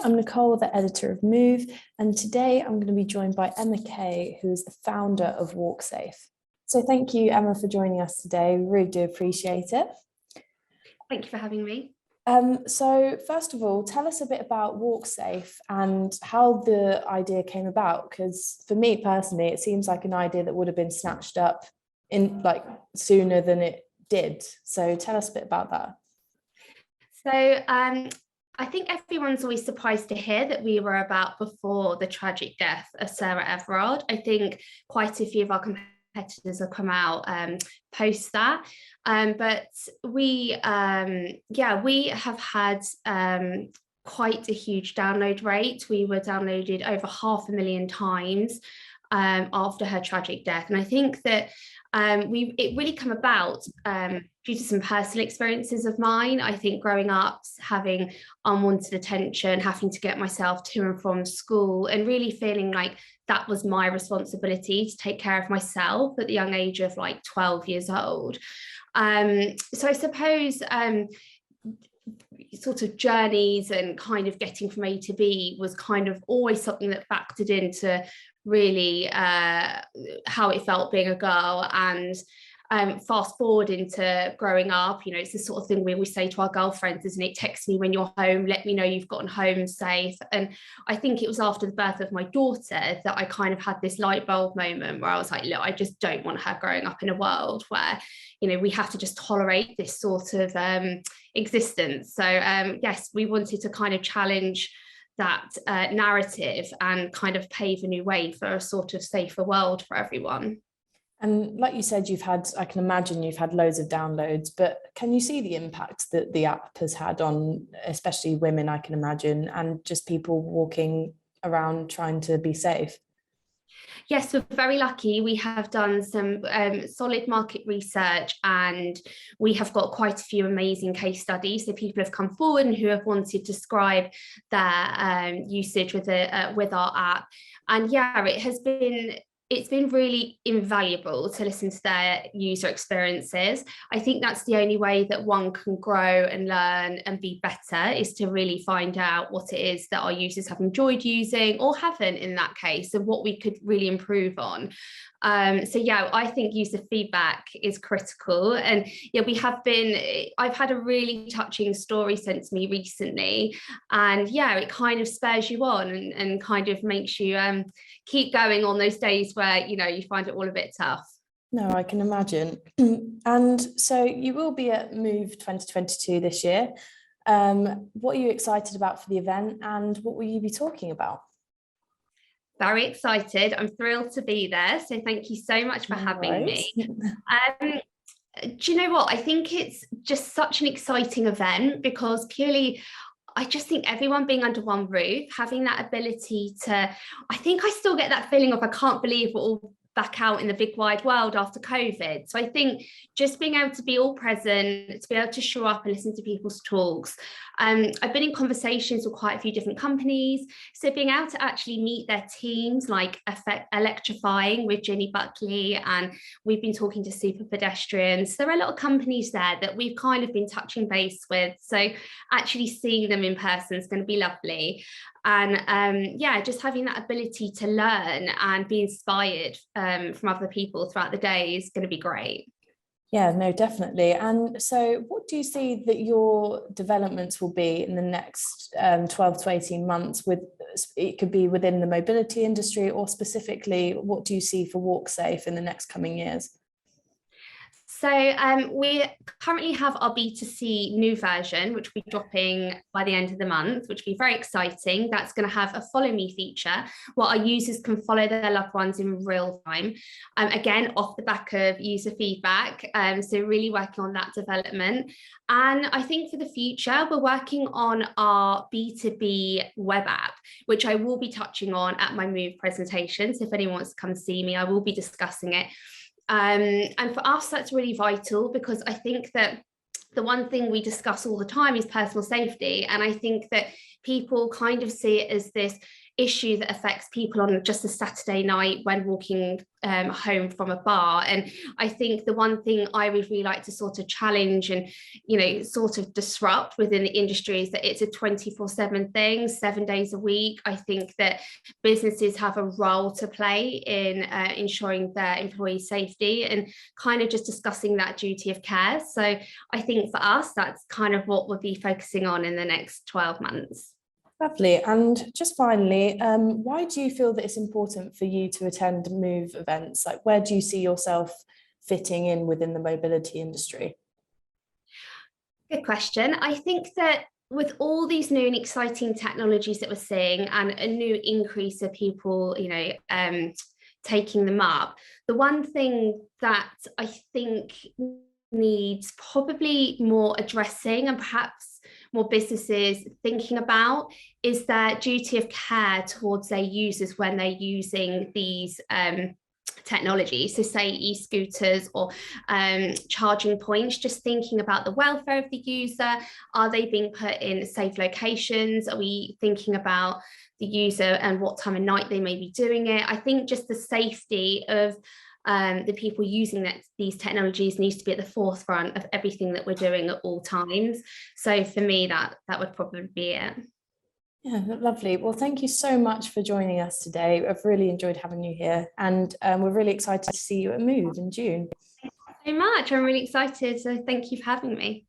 I'm Nicole, the editor of Move, and today I'm going to be joined by Emma Kay, who is the founder of WalkSafe. So thank you, Emma, for joining us today. We really do appreciate it. Thank you for having me. So first of all, tell us a bit about WalkSafe and how the idea came about, because for me personally, it seems like an idea that would have been snatched up in sooner than it did. So tell us a bit about that. So I think everyone's always surprised to hear that we were about before the tragic death of Sarah Everard. I think quite a few of our competitors have come out post that. But we have had quite a huge download rate. We were downloaded over 500,000 times after her tragic death. And I think that it really come about due to some personal experiences of mine. I think growing up, having unwanted attention, having to get myself to and from school, and really feeling like that was my responsibility to take care of myself at the young age of 12 years old. So I suppose sort of journeys and kind of getting from A to B was kind of always something that factored into really how it felt being a girl. And fast forward into growing up, it's the sort of thing we always say to our girlfriends, isn't it? Text me when you're home, let me know you've gotten home safe. And I think it was after the birth of my daughter that I kind of had this light bulb moment where I was like, look, I just don't want her growing up in a world where we have to just tolerate this sort of existence. So yes, we wanted to kind of challenge that narrative and kind of pave a new way for a sort of safer world for everyone. And like you said, I can imagine you've had loads of downloads, but can you see the impact that the app has had on especially women, I can imagine, and just people walking around trying to be safe? Yes, we're very lucky. We have done some solid market research, and we have got quite a few amazing case studies. So people have come forward and who have wanted to describe their usage with our app. And yeah, it's been really invaluable to listen to their user experiences. I think that's the only way that one can grow and learn and be better, is to really find out what it is that our users have enjoyed using or haven't in that case, and what we could really improve on. So yeah, I think user feedback is critical. And yeah, I've had a really touching story sent to me recently, and yeah, it kind of spurs you on and kind of makes you keep going on those days where you find it all a bit tough. No, I can imagine. And so you will be at Move 2022 this year. What are you excited about for the event, and what will you be talking about? Very excited. I'm thrilled to be there. So thank you so much for having me. Do you know what? I think it's just such an exciting event because purely I just think everyone being under one roof, having that ability I think I still get that feeling of I can't believe we're all back out in the big wide world after COVID. So I think just being able to be all present, to be able to show up and listen to people's talks. I've been in conversations with quite a few different companies. So being able to actually meet their teams, like Electrifying with Jenny Buckley, and we've been talking to Super Pedestrians. There are a lot of companies there that we've kind of been touching base with. So actually seeing them in person is going to be lovely. And yeah, just having that ability to learn and be inspired from other people throughout the day is going to be great. Yeah, no, definitely. And so what do you see that your developments will be in the next 12 to 18 months? It could be within the mobility industry, or specifically, what do you see for WalkSafe in the next coming years? So we currently have our B2C new version, which will be dropping by the end of the month, which will be very exciting. That's going to have a follow me feature where our users can follow their loved ones in real time. Again, off the back of user feedback. So really working on that development. And I think for the future, we're working on our B2B web app, which I will be touching on at my Move presentation. So if anyone wants to come see me, I will be discussing it. And for us, that's really vital, because I think that the one thing we discuss all the time is personal safety. And I think that people kind of see it as this issue that affects people on just a Saturday night when walking home from a bar. And I think the one thing I would really like to sort of challenge and, you know, sort of disrupt within the industry is that it's a 24/7 thing, 7 days a week. I think that businesses have a role to play in ensuring their employee safety and kind of just discussing that duty of care. So I think for us, that's kind of what we'll be focusing on in the next 12 months. Lovely. And just finally, why do you feel that it's important for you to attend Move events? Like, where do you see yourself fitting in within the mobility industry? Good question. I think that with all these new and exciting technologies that we're seeing and a new increase of people, you know, taking them up, the one thing that I think needs probably more addressing and perhaps more businesses thinking about is their duty of care towards their users when they're using these technology. So say e-scooters or charging points, just thinking about the welfare of the user. Are they being put in safe locations? Are we thinking about the user and what time of night they may be doing it? I think just the safety of the people using these technologies needs to be at the forefront of everything that we're doing at all times. So for me, that would probably be it. Yeah, lovely. Well, thank you so much for joining us today. I've really enjoyed having you here, and we're really excited to see you at Move in June. Thank you so much. I'm really excited. So thank you for having me.